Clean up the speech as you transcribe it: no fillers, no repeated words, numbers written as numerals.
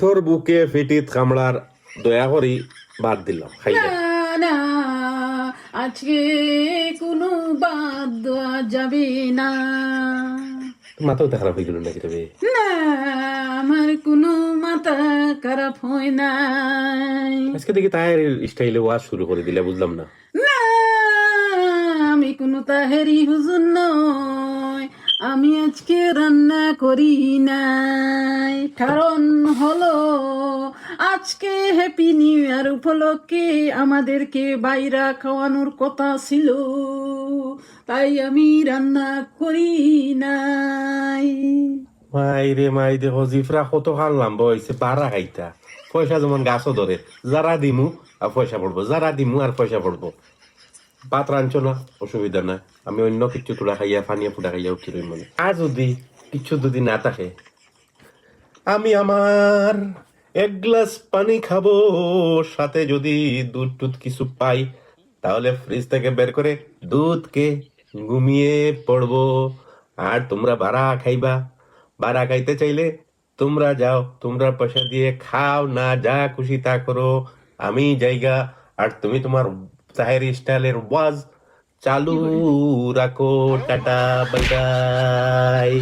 তোর বুকে ফিটিত কামড়ার দয়া করি বাদ দিলাম খাইলে না না আজকে কোনো বাদ দেওয়া যাবে না। মাথাও খারাপ হয়ে গেল নাকি তবে না আমার কোনো মাথা খারাপ হয় নাই। আজকে দেখি তাই স্টাইলে ওয়াজ শুরু করে দিলে বুঝলাম না। না আমি কোনো তাহেরি হুজুর নয়, আমি আজকে রান্না করি নাই। কারণ হলো আজকে হ্যাপি নিউ ইয়ার উপলক্ষে আমাদেরকে বাইরা খাওয়ানোর কথা ছিল, তাই আমি রান্না করি নাই। মাই রে মাই দে হজিফরা কত হারলাম বয়সে বাড়া খাইতা পয়সা যেমন গাছও ধরে যারা দিমু আর পয়সা পড়বো, যারা দিমু আর পয়সা পড়বো। ভাত রাঁধছো না অসুবিধা না, আমি অন্য কিছু তোলা খাইয়া ফানিয়া ফুটা খাইয়া উঠি রই মনে। আর যদি কিছু যদি না থাকে আমি আমার এক গ্লাস পানি খাবো, সাথে যদি দুধ টুধ কিছু পাই তাহলে ফ্রিজ থেকে বের করে দুধকে ঘুমিয়ে পড়বো। আর তোমরা বাড়া খাইবা, বাড়া খাইতে চাইলে তোমরা যাও, তোমরা পয়সা দিয়ে খাও না, যা খুশি তা করো, আমি জায়গা। আর তুমি তোমার তাহেরি স্টাইলের ওয়াজ চালু রাখো। Tata bye bye.